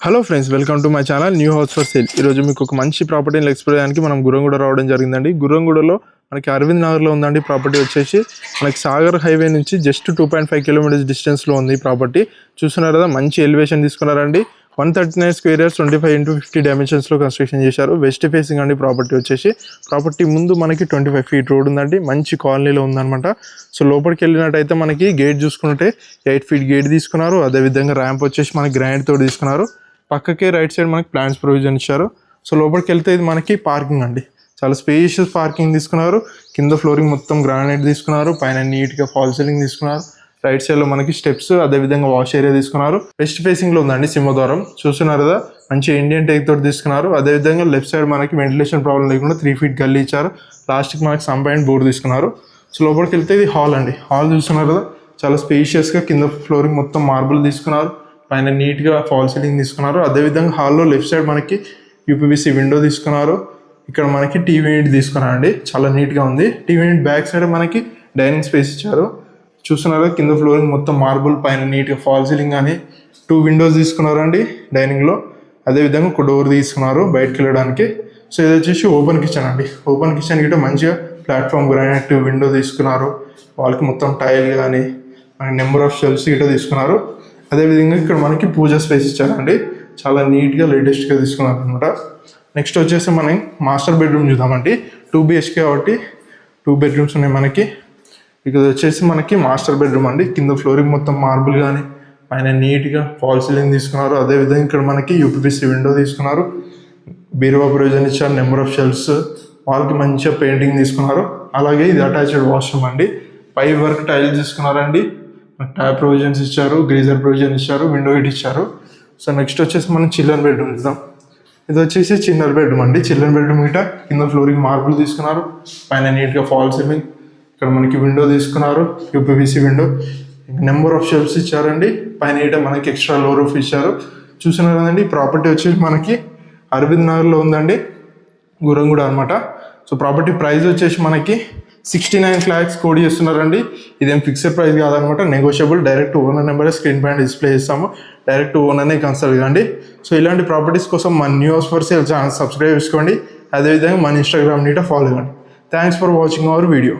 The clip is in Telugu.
Hello friends, welcome to my channel new house for sale. ఈరోజు మీకు ఒక మంచి ప్రాపర్టీని ఎక్స్ప్లోర్ చేయడానికి మనం గుర్రంగూడ రావడం జరిగిందండి. గుర్రంగూడలో మనకి అరవింద్ నగర్లో ఉందండి. ప్రాపర్టీ వచ్చేసి మనకి సాగర్ హైవే నుంచి జస్ట్ 2.5 కిలోమీటర్స్ డిస్టెన్స్లో ఉంది. ప్రాపర్టీ చూస్తున్నారు కదా, మంచి ఎలివేషన్ తీసుకున్నారండి. 139 స్క్వేర్ ఇయర్స్ 25x50 డైమెన్షన్స్లో కన్స్ట్రక్షన్ చేశారు. వెస్ట్ ఫేసింగ్ అండి ప్రాపర్టీ వచ్చేసి. ప్రాపర్టీ ముందు మనకి 25 ఫీట్ రోడ్ ఉందండి. మంచి కాలనీలో ఉందన్నమాట. సో లోపలికి వెళ్ళినట్టయితే మనకి గేట్ చూసుకుంటే 8 ఫీట్ గేట్ తీసుకున్నారు. అదేవిధంగా ర్యాంప్ వచ్చేసి మనకి గ్రానైట్ తోటి తీసుకున్నారు. పక్కకే రైట్ సైడ్ మనకి ప్లాంట్స్ ప్రొవిజన్ ఇచ్చారు. సో లోపలికి వెళ్తే ఇది మనకి పార్కింగ్ అండి. చాలా స్పేషియస్ పార్కింగ్ తీసుకున్నారు. కింద ఫ్లోరింగ్ మొత్తం గ్రానైట్ తీసుకున్నారు. పైన నీట్గా ఫాల్ సీలింగ్ తీసుకున్నారు. రైట్ సైడ్లో మనకి స్టెప్స్, అదేవిధంగా వాష్ ఏరియా తీసుకున్నారు. వెస్ట్ ఫేసింగ్లో ఉందండి సింహద్వారం. చూస్తున్నారు కదా, మంచి ఇండియన్ టేక్ తోటి తీసుకున్నారు. అదేవిధంగా లెఫ్ట్ సైడ్ మనకి వెంటిలేషన్ ప్రాబ్లం లేకుండా 3 ఫీట్ గల్లీ ఇచ్చారు. లాస్ట్కి మనకి సంపైన్ బోర్డు తీసుకున్నారు. సో లోపలికి వెళ్తే ఇది హాల్ అండి. హాల్ చూస్తున్నారు కదా, చాలా స్పేషియస్గా కింద ఫ్లోరింగ్ మొత్తం మార్బుల్ తీసుకున్నారు. పైన నీట్గా ఫాల్ సీలింగ్ తీసుకున్నారు. అదేవిధంగా హాల్లో లెఫ్ట్ సైడ్ మనకి యూపీవీసీ విండో తీసుకున్నారు. ఇక్కడ మనకి టీవీ యూనిట్ తీసుకున్నారండి. చాలా నీట్గా ఉంది. టీవీ యూనిట్ బ్యాక్ సైడ్ మనకి డైనింగ్ స్పేస్ ఇచ్చారు. చూస్తున్నారు కింద ఫ్లోరింగ్ మొత్తం మార్బుల్, పైన నీట్గా ఫాల్ సీలింగ్ కానీ 2 విండోస్ తీసుకున్నారండి డైనింగ్లో. అదేవిధంగా ఒక డోర్ తీసుకున్నారు బయటకు వెళ్ళడానికి. సో ఇది వచ్చేసి ఓపెన్ కిచెన్ అండి. ఓపెన్ కిచెన్ గిట్ట మంచిగా ప్లాట్ఫామ్ గ్రానైట్ విండో తీసుకున్నారు. వాళ్ళకి మొత్తం టైల్ కానీ మనకి నెంబర్ ఆఫ్ షెల్ఫ్స్ గిట్ట తీసుకున్నారు. అదేవిధంగా ఇక్కడ మనకి పూజా స్పేస్ ఇచ్చారండి. చాలా నీట్గా లేటెస్ట్గా తీసుకున్నారు అనమాట. నెక్స్ట్ వచ్చేసి మనం మాస్టర్ బెడ్రూమ్ చూద్దామండి. 2 BHK కాబట్టి 2 బెడ్రూమ్స్ ఉన్నాయి మనకి. ఇక్కడ వచ్చేసి మనకి మాస్టర్ బెడ్రూమ్ అండి. కింద ఫ్లోరింగ్ మొత్తం మార్బుల్ కానీ పైన నీట్గా ఫాల్ సీలింగ్ తీసుకున్నారు. అదేవిధంగా ఇక్కడ మనకి యూపీవీసీ విండో తీసుకున్నారు. బీరువా ప్రొవిజన్ ఇచ్చారు. నెంబర్ ఆఫ్ షెల్ఫ్స్, వాళ్ళకి మంచిగా పెయింటింగ్ తీసుకున్నారు. అలాగే ఇది అటాచ్డ్ వాష్రూమ్ అండి. పై వర్క్ టైల్ తీసుకున్నారండి. ట్యాప్ ప్రొవిజన్స్ ఇచ్చారు, గ్రీజర్ ప్రొవిజన్ ఇచ్చారు, విండో హీట్ ఇచ్చారు. సో నెక్స్ట్ వచ్చేసి మనం చిల్డ్రన్ బెడ్రూమ్ చూద్దాం. ఇది వచ్చేసి చిల్డ్రన్ బెడ్రూమ్ అండి. చిల్డ్రన్ బెడ్రూమ్ గిట్ట కింద ఫ్లోరింగ్ మార్బుల్ తీసుకున్నారు. పైన నీట్గా ఫాల్ సీలింగ్, ఇక్కడ మనకి విండో తీసుకున్నారు, UPVC window, number of shelves ఇచ్చారండి. పైన గిట్ట మనకి ఎక్స్ట్రా లో రూఫ్ ఇచ్చారు. చూస్తున్నారు కదండి, ప్రాపర్టీ వచ్చేసి మనకి అరవింద్ నగర్లో ఉందండి, గుర్రంగూడ అనమాట. సో ప్రాపర్టీ ప్రైస్ వచ్చేసి మనకి 69 lakhs కోడ్ చేస్తున్నారండి. ఇదేం ఫిక్స్డ్ ప్రైస్ కాదనమాట, negotiable. Direct owner number screen పైన డిస్ప్లే చేస్తాము. డైరెక్ట్ ఓనర్నే కన్సల్ట్ కండి. సో ఇలాంటి ప్రాపర్టీస్ కోసం మన new house for sale channel subscribe చేసుకోండి. అదేవిధంగా మన ఇన్స్టాగ్రామ్ నీట ఫాలో కండి. Thanks for watching our video.